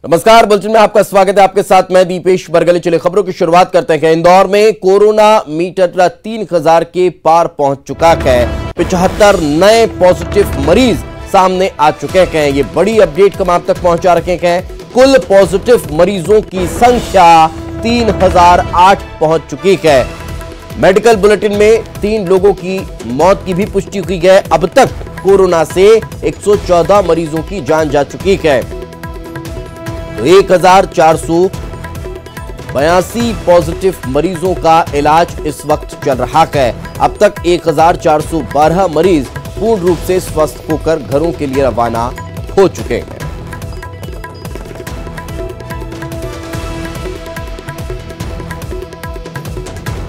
नमस्कार, बुलेटिन में आपका स्वागत है। आपके साथ मैं दीपेश बरगले। चले खबरों की शुरुआत करते हैं। इंदौर में कोरोना मीटर 3000 के पार पहुंच चुका है। 75 नए पॉजिटिव मरीज सामने आ चुके हैं। ये बड़ी अपडेट हम आप तक पहुंचा रखे हैं। कुल पॉजिटिव मरीजों की संख्या 3008 पहुंच चुकी है। मेडिकल बुलेटिन में 3 लोगों की मौत की भी पुष्टि हुई है। अब तक कोरोना से 114 मरीजों की जान जा चुकी है। तो 1482 पॉजिटिव मरीजों का इलाज इस वक्त चल रहा है। अब तक 1412 मरीज पूर्ण रूप से स्वस्थ होकर घरों के लिए रवाना हो चुके हैं।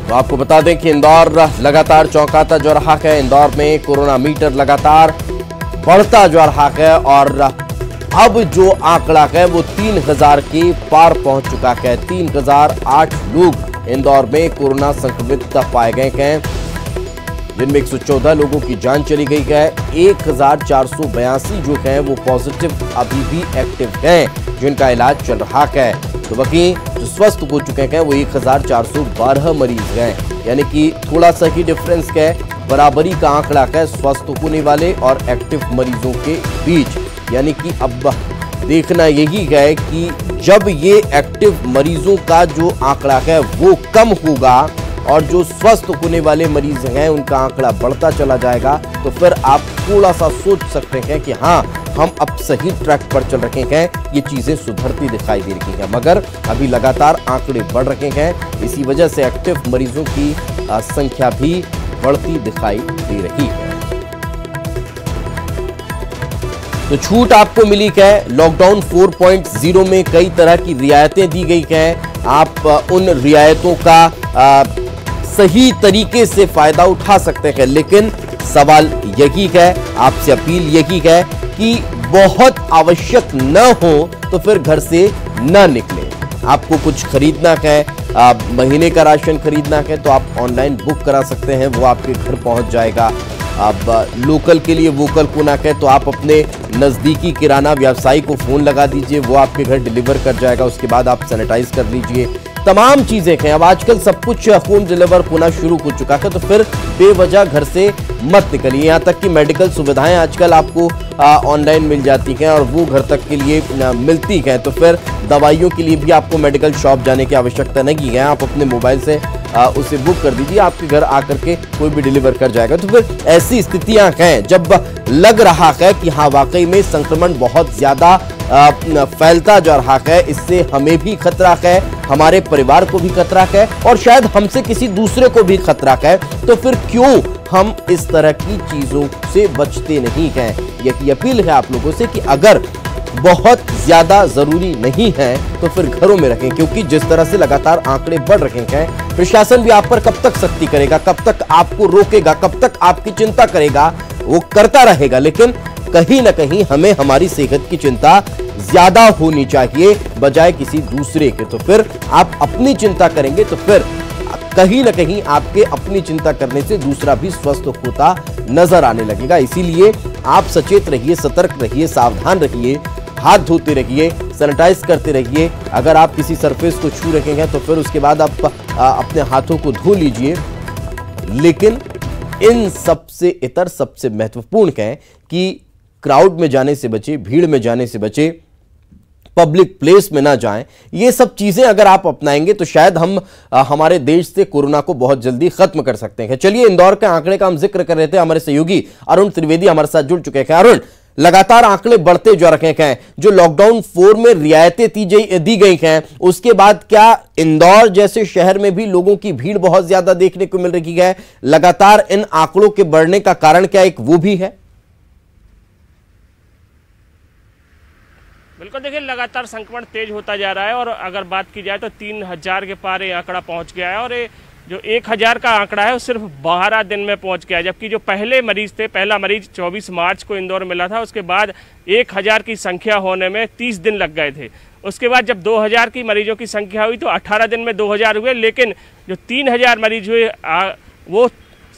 तो आपको बता दें कि इंदौर लगातार चौंकाता जा रहा है। इंदौर में कोरोना मीटर लगातार बढ़ता जा रहा है और अब जो आंकड़ा है वो 3000 के पार पहुंच चुका है। 3008 लोग इंदौर में कोरोना संक्रमित पाए गए हैं, जिनमें 114 लोगों की जान चली गई है। 1482 जो हैं वो पॉजिटिव अभी भी एक्टिव हैं, जिनका इलाज चल रहा है। तो बाकी जो स्वस्थ हो चुके हैं वो 1412 मरीज हैं, यानी कि थोड़ा सा ही डिफरेंस है। बराबरी का आंकड़ा है स्वस्थ होने वाले और एक्टिव मरीजों के बीच। यानी कि अब देखना यही है कि जब ये एक्टिव मरीजों का जो आंकड़ा है वो कम होगा और जो स्वस्थ होने वाले मरीज हैं उनका आंकड़ा बढ़ता चला जाएगा, तो फिर आप थोड़ा सा सोच सकते हैं कि हाँ, हम अब सही ट्रैक पर चल रहे हैं, ये चीजें सुधरती दिखाई दे रही हैं। मगर अभी लगातार आंकड़े बढ़ रहे हैं, इसी वजह से एक्टिव मरीजों की संख्या भी बढ़ती दिखाई दे रही है। तो छूट आपको मिली है। लॉकडाउन 4.0 में कई तरह की रियायतें दी गई हैं। आप उन रियायतों का सही तरीके से फायदा उठा सकते हैं, लेकिन सवाल यही है, आपसे अपील यही है कि बहुत आवश्यक न हो तो फिर घर से न निकलें। आपको कुछ खरीदना है, महीने का राशन खरीदना है, तो आप ऑनलाइन बुक करा सकते हैं, वो आपके घर पहुंच जाएगा। अब लोकल के लिए वोकल होना है, तो आप अपने नज़दीकी किराना व्यवसायी को फ़ोन लगा दीजिए, वो आपके घर डिलीवर कर जाएगा। उसके बाद आप सैनिटाइज कर लीजिए। तमाम चीज़ें हैं। अब आजकल सब कुछ होम डिलीवर होना शुरू हो चुका है, तो फिर बेवजह घर से मत निकलिए। यहाँ तक कि मेडिकल सुविधाएं आजकल आपको ऑनलाइन मिल जाती हैं और वो घर तक के लिए मिलती हैं, तो फिर दवाइयों के लिए भी आपको मेडिकल शॉप जाने की आवश्यकता नहीं है। आप अपने मोबाइल से उसे बुक कर दीजिए, आपके घर आकर के कोई भी डिलीवर कर जाएगा। तो फिर ऐसी स्थितियां हैं जब लग रहा है कि हाँ, वाकई में संक्रमण बहुत ज्यादा फैलता जा रहा है, इससे हमें भी खतरा है, हमारे परिवार को भी खतरा है और शायद हमसे किसी दूसरे को भी खतरा है। तो फिर क्यों हम इस तरह की चीजों से बचते नहीं हैं? यही अपील है आप लोगों से कि अगर बहुत ज्यादा जरूरी नहीं है तो फिर घरों में रखें, क्योंकि जिस तरह से लगातार आंकड़े बढ़ रहे हैं, प्रशासन भी आप पर कब तक सख्ती करेगा, कब तक आपको रोकेगा, कब तक आपकी चिंता करेगा, वो करता रहेगा। लेकिन कहीं ना कहीं हमें हमारी सेहत की चिंता ज्यादा होनी चाहिए बजाय किसी दूसरे के। तो फिर आप अपनी चिंता करेंगे तो फिर कहीं ना कहीं आपके अपनी चिंता करने से दूसरा भी स्वस्थ होता नजर आने लगेगा। इसीलिए आप सचेत रहिए, सतर्क रहिए, सावधान रहिए, हाथ धोते रहिए, सैनिटाइज करते रहिए। अगर आप किसी सरफेस को छू रहे हैं तो फिर उसके बाद आप अपने हाथों को धो लीजिए। लेकिन इन सबसे इतर सबसे महत्वपूर्ण है कि क्राउड में जाने से बचे, भीड़ में जाने से बचे, पब्लिक प्लेस में ना जाएं। ये सब चीजें अगर आप अपनाएंगे तो शायद हम हमारे देश से कोरोना को बहुत जल्दी खत्म कर सकते हैं। चलिए, इंदौर के आंकड़े का हम जिक्र कर रहे थे। हमारे सहयोगी अरुण त्रिवेदी हमारे साथ जुड़ चुके हैं। अरुण, लगातार आंकड़े बढ़ते जा रहे हैं। जो लॉकडाउन 4 में रियायतें दी गई हैं, उसके बाद क्या इंदौर जैसे शहर में भी लोगों की भीड़ बहुत ज्यादा देखने को मिल रही है? लगातार इन आंकड़ों के बढ़ने का कारण क्या एक वो भी है? बिल्कुल, देखिए, लगातार संक्रमण तेज होता जा रहा है और अगर बात की जाए तो 3000 के पार ये आंकड़ा पहुंच गया है और ये जो 1000 का आंकड़ा है वो सिर्फ 12 दिन में पहुंच गया है। जबकि जो पहले मरीज थे, पहला मरीज 24 मार्च को इंदौर मिला था, उसके बाद 1000 की संख्या होने में 30 दिन लग गए थे। उसके बाद जब 2000 की मरीजों की संख्या हुई तो 18 दिन में 2000 हुए, लेकिन जो 3000 मरीज हुए वो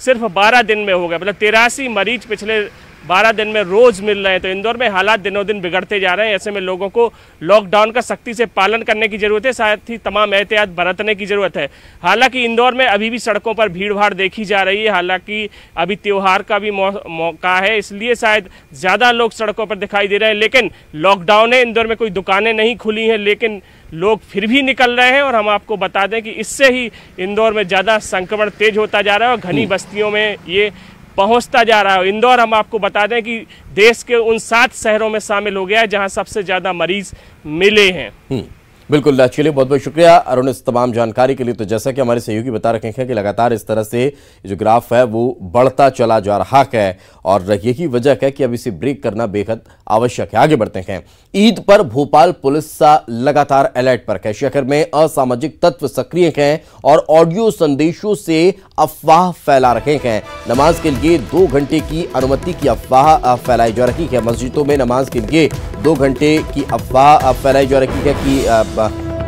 सिर्फ 12 दिन में हो गए। मतलब 83 मरीज पिछले 12 दिन में रोज़ मिल रहे हैं। तो इंदौर में हालात दिनों दिन बिगड़ते जा रहे हैं। ऐसे में लोगों को लॉकडाउन का सख्ती से पालन करने की ज़रूरत है, साथ ही तमाम एहतियात बरतने की ज़रूरत है। हालांकि इंदौर में अभी भी सड़कों पर भीड़ भाड़ देखी जा रही है। हालांकि अभी त्यौहार का भी मौका है, इसलिए शायद ज़्यादा लोग सड़कों पर दिखाई दे रहे हैं। लेकिन लॉकडाउन है, इंदौर में कोई दुकानें नहीं खुली हैं, लेकिन लोग फिर भी निकल रहे हैं। और हम आपको बता दें कि इससे ही इंदौर में ज़्यादा संक्रमण तेज होता जा रहा है और घनी बस्तियों में ये पहुंचता जा रहा है। इंदौर, हम आपको बता दें कि देश के उन 7 शहरों में शामिल हो गया है जहां सबसे ज़्यादा मरीज मिले हैं। बिल्कुल, चलिए बहुत बहुत शुक्रिया अरुण इस तमाम जानकारी के लिए। तो जैसा कि हमारे सहयोगी बता रखे हैं कि लगातार इस तरह से जो ग्राफ है वो बढ़ता चला जा रहा है और यही वजह है कि अब इसे ब्रेक करना बेहद आवश्यक है। आगे बढ़ते हैं। ईद पर भोपाल पुलिस लगातार अलर्ट पर है। शहर में असामाजिक तत्व सक्रिय हैं और ऑडियो संदेशों से अफवाह फैला रहे हैं। नमाज के लिए 2 घंटे की अनुमति की अफवाह फैलाई जा रही है। मस्जिदों में नमाज के लिए 2 घंटे की अफवाह फैलाई जा रही है कि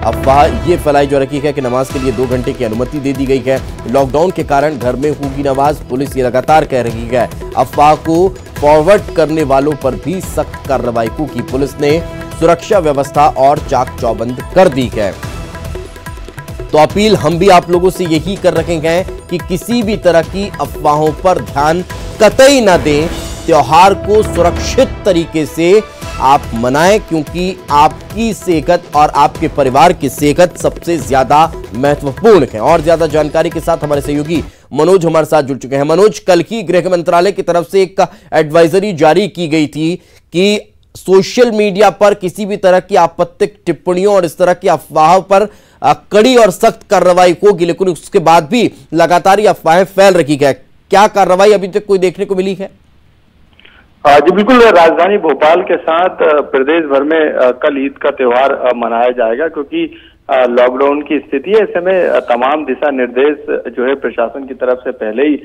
अफवाह ये फैलाई जा रही है कि नमाज के लिए 2 घंटे की अनुमति दे दी गई है। लॉकडाउन के कारण घर में होगी नमाज, पुलिस ये लगातार कह रही है। अफवाह को फॉरवर्ड करने वालों पर भी सख्त कार्रवाई की पुलिस ने सुरक्षा व्यवस्था और चाक चौबंद कर दी है। तो अपील हम भी आप लोगों से यही कर रहे हैं कि किसी भी तरह की अफवाहों पर ध्यान कतई न दें। त्योहार को सुरक्षित तरीके से आप मनाएं, क्योंकि आपकी सेहत और आपके परिवार की सेहत सबसे ज्यादा महत्वपूर्ण है। और ज्यादा जानकारी के साथ हमारे सहयोगी मनोज हमारे साथ जुड़ चुके हैं। मनोज, कल ही गृह मंत्रालय की तरफ से एक एडवाइजरी जारी की गई थी कि सोशल मीडिया पर किसी भी तरह की आपत्तिक टिप्पणियों और इस तरह की अफवाहों पर कड़ी और सख्त कार्रवाई होगी, लेकिन उसके बाद भी लगातार ये अफवाहें फैल रही है। क्या कार्रवाई अभी तक कोई देखने को मिली है? जी बिल्कुल, राजधानी भोपाल के साथ प्रदेश भर में कल ईद का त्योहार मनाया जाएगा, क्योंकि लॉकडाउन की स्थिति है। ऐसे में तमाम दिशा निर्देश जो है प्रशासन की तरफ से पहले ही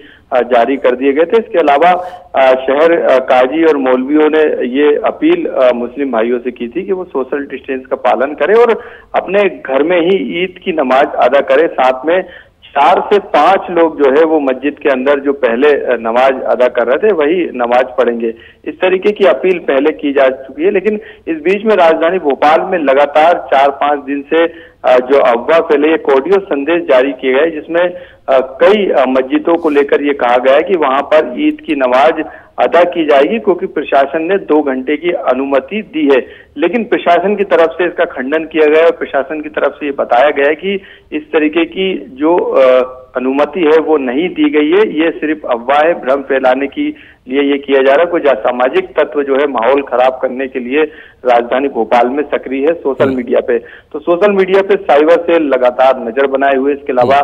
जारी कर दिए गए थे। इसके अलावा शहर काजी और मौलवियों ने ये अपील मुस्लिम भाइयों से की थी कि वो सोशल डिस्टेंस का पालन करें और अपने घर में ही ईद की नमाज अदा करें। साथ में 4 से 5 लोग जो है वो मस्जिद के अंदर जो पहले नमाज अदा कर रहे थे वही नमाज पढ़ेंगे। इस तरीके की अपील पहले की जा चुकी है, लेकिन इस बीच में राजधानी भोपाल में लगातार 4-5 दिन से जो अफवाह फैले, एक ऑडियो संदेश जारी किए गए जिसमें कई मस्जिदों को लेकर ये कहा गया है कि वहां पर ईद की नमाज अदा की जाएगी, क्योंकि प्रशासन ने 2 घंटे की अनुमति दी है। लेकिन प्रशासन की तरफ से इसका खंडन किया गया है। प्रशासन की तरफ से ये बताया गया है कि इस तरीके की जो अनुमति है वो नहीं दी गई है, ये सिर्फ अफवाह है, भ्रम फैलाने की लिए ये किया जा रहा है। कुछ असामाजिक तत्व जो है माहौल खराब करने के लिए राजधानी भोपाल में सक्रिय है सोशल मीडिया पे। तो सोशल मीडिया पे साइबर सेल लगातार नजर बनाए हुए। इसके अलावा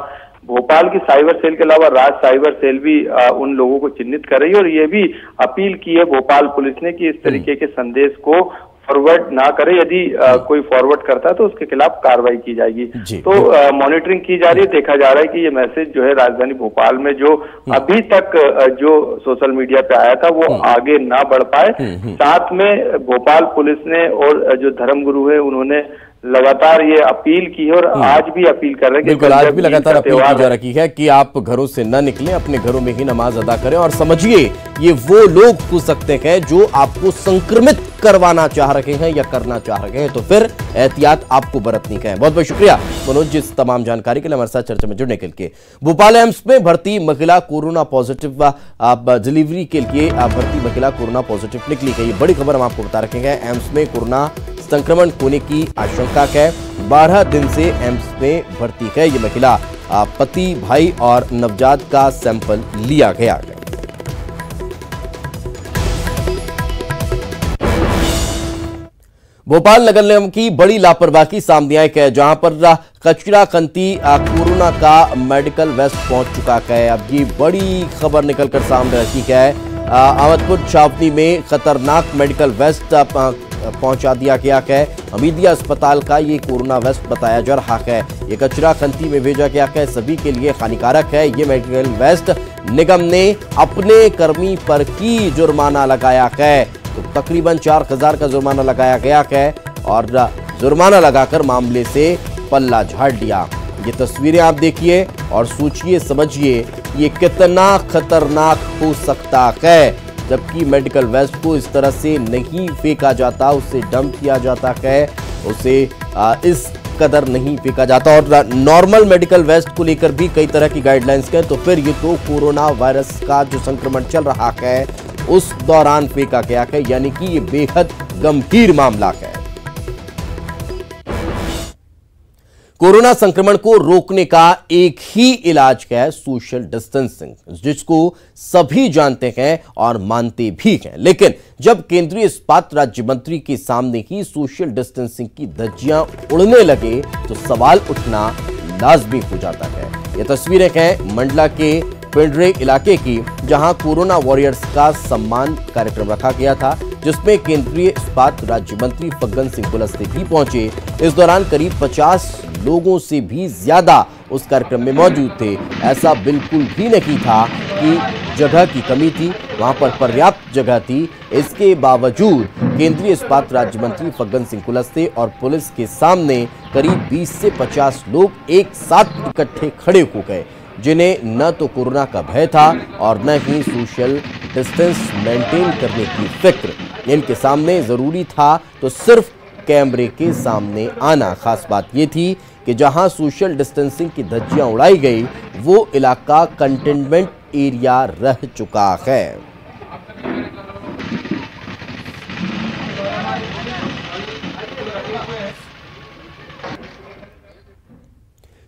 भोपाल की साइबर सेल के अलावा राज्य साइबर सेल भी उन लोगों को चिन्हित कर रही है और ये भी अपील की है भोपाल पुलिस ने कि इस तरीके के संदेश को फॉरवर्ड ना करे। यदि कोई फॉरवर्ड करता है तो उसके खिलाफ कार्रवाई की जाएगी। तो मॉनिटरिंग की जा रही है। देखा जा रहा है कि ये मैसेज जो है राजधानी भोपाल में जो अभी तक जो सोशल मीडिया पे आया था वो आगे ना बढ़ पाए। साथ में भोपाल पुलिस ने और जो धर्मगुरु है उन्होंने लगातार ये अपील की है और आज भी अपील कर रहे हैं। बिल्कुल, आज भी लगातार अपील की जा रही है कि आप घरों से न निकलें, अपने घरों में ही नमाज अदा करें। और समझिए, ये वो लोग हो सकते हैं जो आपको संक्रमित करवाना चाह रहे हैं या करना चाह रहे हैं, तो फिर एहतियात आपको बरतनी है। बहुत बहुत शुक्रिया मनोज जी इस तमाम जानकारी के लिए हमारे साथ चर्चा में जुड़ने के लिए। भोपाल एम्स में भर्ती महिला कोरोना पॉजिटिव डिलीवरी के लिए भर्ती महिला कोरोना पॉजिटिव निकली गई। बड़ी खबर हम आपको बता रखे हैं। एम्स में कोरोना संक्रमण होने की आशंका है। 12 दिन से एम्स में भर्ती है ये महिला। पति, भाई और नवजात का सैंपल लिया गया है। भोपाल नगर निगम की बड़ी लापरवाही सामने आई है, जहां पर कचरा खंती कोरोना का मेडिकल वेस्ट पहुंच चुका है। अब ये बड़ी खबर निकलकर सामने रही है। अहमदपुर छावनी में खतरनाक मेडिकल वेस्ट पहुंचा दिया गया है। हमीदिया अस्पताल का ये कोरोना वेस्ट बताया जा रहा है। ये कचरा खंती में भेजा गया है, सभी के लिए हानिकारक है। ये मेडिकल वेस्ट निगम ने अपने कर्मी पर ही जुर्माना लगाया है। तो तकरीबन 4,000 का जुर्माना लगाया गया है और जुर्माना लगाकर मामले से पल्ला झाड़ लिया। ये तस्वीरें आप देखिए और सोचिए, समझिए ये कितना खतरनाक हो सकता है। जबकि मेडिकल वेस्ट को इस तरह से नहीं फेंका जाता, उसे डंप किया जाता है, उसे इस कदर नहीं फेंका जाता। और नॉर्मल मेडिकल वेस्ट को लेकर भी कई तरह की गाइडलाइंस है, तो फिर ये तो कोरोना वायरस का जो संक्रमण चल रहा है उस दौरान फेंका गया है, यानी कि ये बेहद गंभीर मामला है। कोरोना संक्रमण को रोकने का एक ही इलाज है, सोशल डिस्टेंसिंग, जिसको सभी जानते हैं और मानते भी हैं। लेकिन जब केंद्रीय इस्पात राज्य मंत्री के सामने ही सोशल डिस्टेंसिंग की धज्जियां उड़ने लगे तो सवाल उठना लाजमी हो जाता है। ये तस्वीरें हैं मंडला के पिंडरे इलाके की, जहां कोरोना वॉरियर्स का सम्मान कार्यक्रम रखा गया था, जिसमें केंद्रीय इस्पात राज्य मंत्री फग्गन सिंह कुलस्ते भी पहुंचे। इस दौरान करीब 50 लोगों से भी ज्यादा उस कार्यक्रम में मौजूद थे। ऐसा बिल्कुल भी नहीं था कि जगह की कमी थी, वहां पर पर्याप्त जगह थी। इसके बावजूद केंद्रीय इस्पात राज्य मंत्री फग्गन सिंह कुलस्ते और पुलिस के सामने करीब 20 से 50 लोग एक साथ इकट्ठे खड़े हो गए, जिन्हें न तो कोरोना का भय था और न ही सोशल डिस्टेंस मेंटेन करने की फिक्र। इनके सामने जरूरी था तो सिर्फ कैमरे के सामने आना। खास बात यह थी कि जहां सोशल डिस्टेंसिंग की धज्जियां उड़ाई गई वो इलाका कंटेनमेंट एरिया रह चुका है।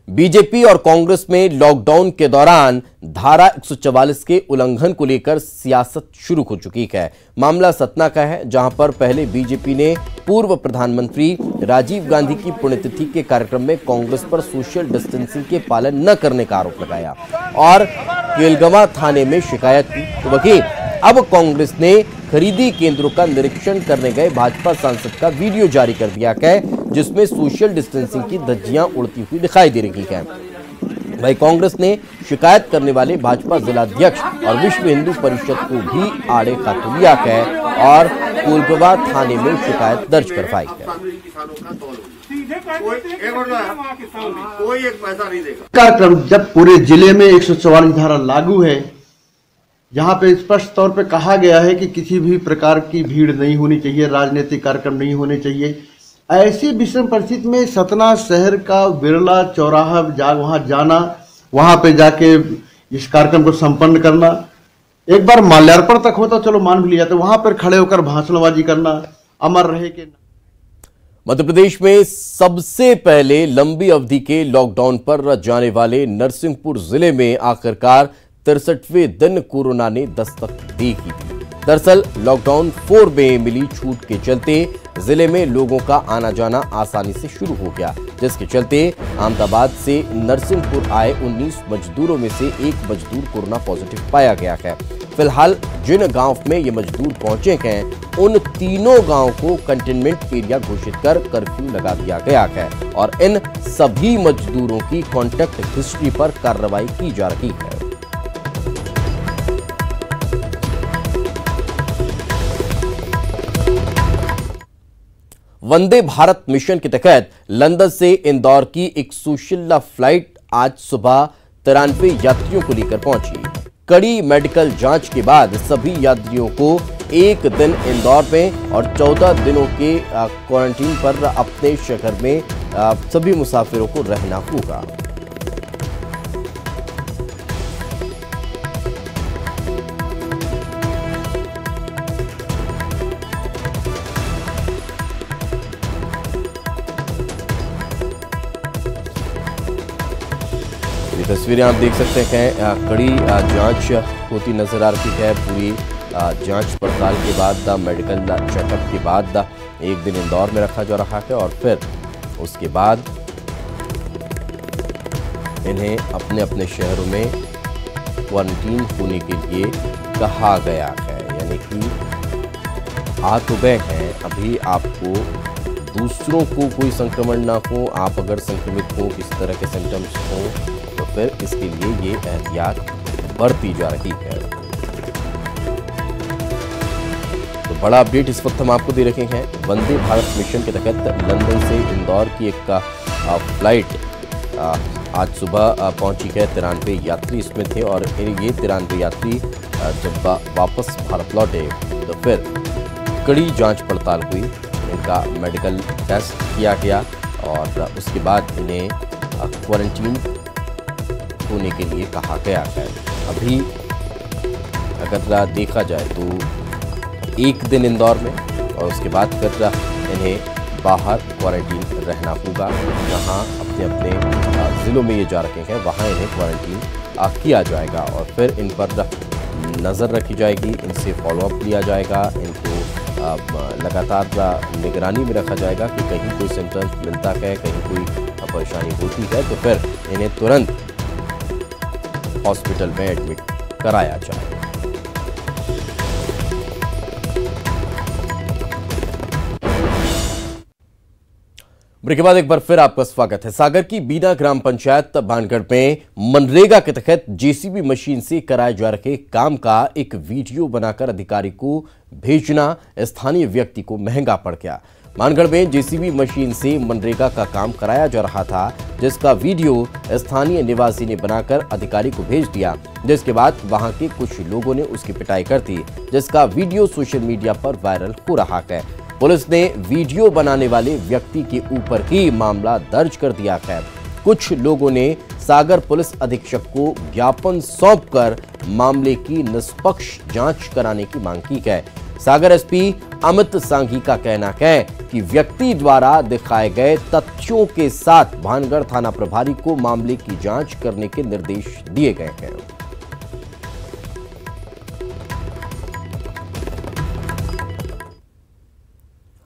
बीजेपी और कांग्रेस में लॉकडाउन के दौरान धारा 144 के उल्लंघन को लेकर सियासत शुरू हो चुकी है। मामला सतना का है, जहां पर पहले बीजेपी ने पूर्व प्रधानमंत्री राजीव गांधी की पुण्यतिथि के कार्यक्रम में कांग्रेस पर सोशल डिस्टेंसिंग के पालन न करने का आरोप लगाया और केलगवा थाने में शिकायत की। तो वहीं अब कांग्रेस ने खरीदी केंद्रों का निरीक्षण करने गए भाजपा सांसद का वीडियो जारी कर दिया है, जिसमें सोशल डिस्टेंसिंग की धज्जियां उड़ती हुई दिखाई दे रही है। वहीं कांग्रेस ने शिकायत करने वाले भाजपा जिलाध्यक्ष और विश्व हिंदू परिषद को भी आड़े हाथों लिया है और कोलगवा थाने में शिकायत दर्ज करवाई है। कार्यक्रम जब पूरे जिले में 144 धारा लागू है, जहां पे स्पष्ट तौर पे कहा गया है कि किसी भी प्रकार की भीड़ नहीं होनी चाहिए, राजनीतिक कार्यक्रम नहीं होने चाहिए, ऐसी विषम परिस्थिति में सतना शहर का बिरला चौराहा वहां जाना, वहां पे जाके इस कार्यक्रम को संपन्न करना, एक बार माल्यार्पण तक होता चलो मान भी लिया, तो वहां पर खड़े होकर भाषणबाजी करना अमर रहे के। मध्य प्रदेश में सबसे पहले लंबी अवधि के लॉकडाउन पर जाने वाले नरसिंहपुर जिले में आखिरकार 63वें दिन कोरोना ने दस्तक दी थी। दरअसल लॉकडाउन 4 में मिली छूट के चलते जिले में लोगों का आना जाना आसानी से शुरू हो गया, जिसके चलते अहमदाबाद से नरसिंहपुर आए 19 मजदूरों में से एक मजदूर कोरोना पॉजिटिव पाया गया है। फिलहाल जिन गांव में ये मजदूर पहुंचे हैं उन तीनों गांव को कंटेनमेंट एरिया घोषित कर कर्फ्यू लगा दिया गया है और इन सभी मजदूरों की कॉन्टैक्ट हिस्ट्री पर कार्रवाई की जा रही है। वंदे भारत मिशन के तहत लंदन से इंदौर की एक सुशीला फ्लाइट आज सुबह 93 यात्रियों को लेकर पहुंची। कड़ी मेडिकल जांच के बाद सभी यात्रियों को एक दिन इंदौर में और 14 दिनों के क्वारंटीन पर अपने शहर में सभी मुसाफिरों को रहना होगा। तस्वीरें आप देख सकते हैं, कड़ी जांच होती नजर आ रही है। पूरी जांच पड़ताल के बाद मेडिकल चेकअप के बाद एक दिन इंदौर में रखा जा रहा है और फिर उसके बाद इन्हें अपने अपने शहरों में क्वारंटीन होने के लिए कहा गया है। यानी कि आ तो गए हैं, अभी आपको दूसरों को कोई संक्रमण ना हो, आप अगर संक्रमित हो, किस तरह के सिम्टम्स हो, तो फिर इसके लिए ये एहतियात बरती जा रही है। तो बड़ा अपडेट इस वक्त हम आपको दे रहे हैं। वंदे भारत मिशन के तहत लंदन से इंदौर की एक फ्लाइट आज सुबह पहुंची गए 93 यात्री इसमें थे और ये 93 यात्री जब वापस भारत लौटे तो फिर कड़ी जांच पड़ताल हुई, इनका मेडिकल टेस्ट किया गया और उसके बाद इन्हें क्वारंटीन होने के लिए कहा गया है। अभी अगर देखा जाए तो 1 दिन इंदौर में और उसके बाद फिर इन्हें बाहर क्वारंटीन रहना होगा। जहां अपने अपने ज़िलों में ये जा रखे हैं वहां इन्हें क्वारंटीन किया जाएगा और फिर इन पर नज़र रखी जाएगी, इनसे फॉलोअप लिया जाएगा, इनको लगातार निगरानी में रखा जाएगा कि कहीं कोई सिम्टम्स मिलता है, कहीं कोई परेशानी होती है तो फिर इन्हें तुरंत हॉस्पिटल में एडमिट कराया जाए। ब्रेक के बाद एक बार फिर आपका स्वागत है। सागर की बीना ग्राम पंचायत भानगढ़ में मनरेगा के तहत जेसीबी मशीन से कराए जा रहे काम का एक वीडियो बनाकर अधिकारी को भेजना स्थानीय व्यक्ति को महंगा पड़ गया। भानगढ़ में जेसीबी मशीन से मनरेगा का काम कराया जा रहा था, जिसका वीडियो स्थानीय निवासी ने बनाकर अधिकारी को भेज दिया, जिसके बाद वहां के कुछ लोगों ने उसकी पिटाई कर दी, जिसका वीडियो सोशल मीडिया पर वायरल हो रहा है। पुलिस ने वीडियो बनाने वाले व्यक्ति के ऊपर ही मामला दर्ज कर दिया है। कुछ लोगों ने सागर पुलिस अधीक्षक को ज्ञापन सौंपकर मामले की निष्पक्ष जांच कराने की मांग की है। सागर एसपी अमित सांघी का कहना है कि व्यक्ति द्वारा दिखाए गए तथ्यों के साथ भानगढ़ थाना प्रभारी को मामले की जांच करने के निर्देश दिए गए हैं।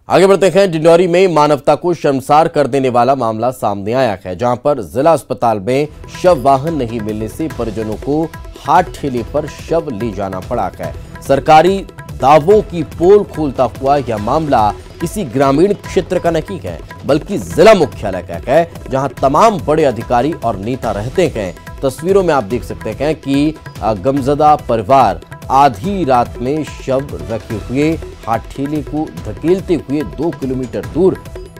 आगे बढ़ते हैं। डिंडौरी में मानवता को शर्मसार कर देने वाला मामला सामने आया है, जहां पर जिला अस्पताल में शव वाहन नहीं मिलने से परिजनों को हाथ ठेले पर शव ले जाना पड़ा है। सरकारी दावों की पोल खोलता हुआ यह मामला किसी ग्रामीण क्षेत्र का नहीं है, बल्कि जिला मुख्यालय का है, जहां तमाम बड़े अधिकारी और नेता रहते हैं। तस्वीरों में आप देख सकते हैं कि गमजदा परिवार आधी रात में शव रखे हुए हाथ ठेले को धकेलते हुए 2 किलोमीटर दूर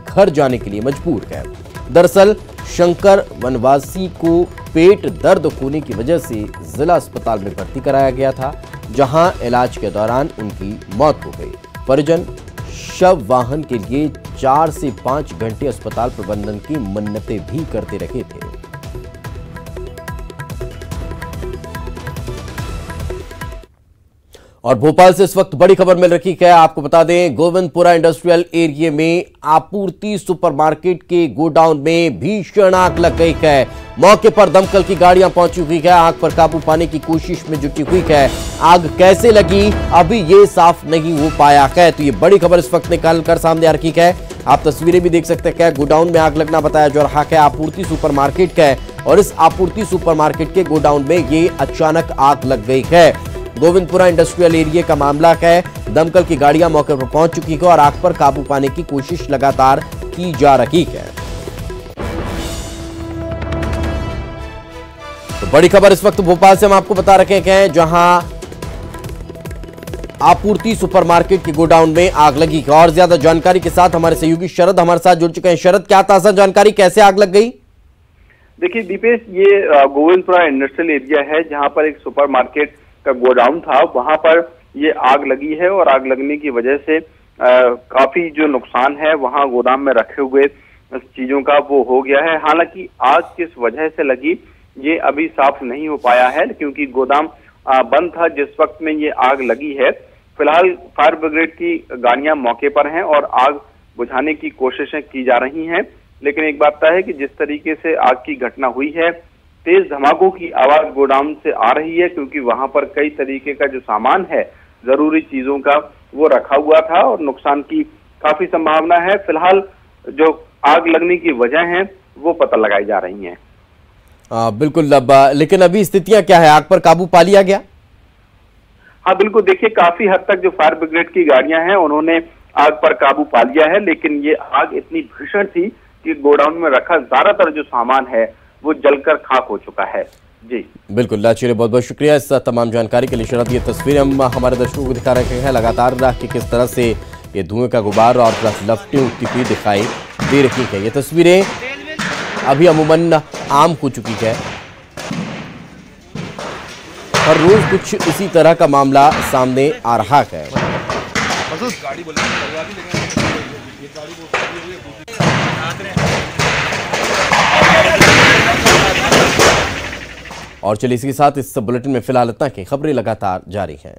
घर जाने के लिए मजबूर है। दरअसल शंकर वनवासी को पेट दर्द होने की वजह से जिला अस्पताल में भर्ती कराया गया था, जहां इलाज के दौरान उनकी मौत हो गई। परिजन शव वाहन के लिए 4 से 5 घंटे अस्पताल प्रबंधन की मन्नतें भी करते रहे थे। और भोपाल से इस वक्त बड़ी खबर मिल रही है। आपको बता दें, गोविंदपुरा इंडस्ट्रियल एरिया में आपूर्ति सुपरमार्केट के गोडाउन में भीषण आग लग गई है। मौके पर दमकल की गाड़ियां पहुंची हुई है, आग पर काबू पाने की कोशिश में जुटी हुई है। आग कैसे लगी अभी ये साफ नहीं हो पाया है, तो ये बड़ी खबर इस वक्त निकाल कर सामने आ रही है। आप तस्वीरें भी देख सकते हैं। गोडाउन में आग लगना बताया जा रहा है आपूर्ति सुपरमार्केट का, और इस आपूर्ति सुपरमार्केट के गोडाउन में ये अचानक आग लग गई है। गोविंदपुरा इंडस्ट्रियल एरिया का मामला है। दमकल की गाड़ियां मौके पर पहुंच चुकी है और आग पर काबू पाने की कोशिश लगातार की जा रही है। तो बड़ी खबर इस वक्त भोपाल से हम आपको बता रहे हैं, जहां आपूर्ति सुपरमार्केट के गोडाउन में आग लगी है। और ज्यादा जानकारी के साथ हमारे सहयोगी शरद हमारे साथ जुड़ चुके हैं। शरद, क्या ताजा जानकारी, कैसे आग लग गई? देखिए दीपेश, ये गोविंदपुरा इंडस्ट्रियल एरिया है, जहां पर एक सुपरमार्केट का गोडाउन था, वहां पर ये आग लगी है। और आग लगने की वजह से काफी जो नुकसान है वहां गोदाम में रखे हुए चीजों का वो हो गया है। हालांकि आग किस वजह से लगी ये अभी साफ नहीं हो पाया है, क्योंकि गोदाम बंद था जिस वक्त में ये आग लगी है। फिलहाल फायर ब्रिगेड की गाड़ियां मौके पर हैं और आग बुझाने की कोशिशें की जा रही हैं। लेकिन एक बात तय है कि जिस तरीके से आग की घटना हुई है, तेज धमाकों की आवाज गोडाउन से आ रही है, क्योंकि वहां पर कई तरीके का जो सामान है, जरूरी चीजों का, वो रखा हुआ था और नुकसान की काफी संभावना है। फिलहाल जो आग लगने की वजह है वो पता लगाई जा रही है। बिल्कुल, लेकिन अभी स्थितियां क्या है, आग पर काबू पा लिया गया? हाँ बिल्कुल, देखिए काफी हद तक जो फायर ब्रिगेड की गाड़ियां हैं उन्होंने आग पर काबू पा लिया है, लेकिन ये आग इतनी भीषण थी कि गोडाउन में रखा ज्यादातर जो सामान है वो जलकर खाक हो चुका है। जी बिल्कुल, चलिए बहुत बहुत शुक्रिया इस तमाम जानकारी के लिए शरद। ये तस्वीर हम हमारे दर्शकों को दिखा रहे हैं लगातार कि किस तरह से ये धुएं का गुबार और लपटें उठती हुई दिखाई दे रही है। ये तस्वीरें अभी अमूमन आम हो चुकी है। हर रोज कुछ इसी तरह का मामला सामने आ रहा है। और चलिए इसी के साथ इस बुलेटिन में फिलहाल इतना की खबरें लगातार जारी हैं।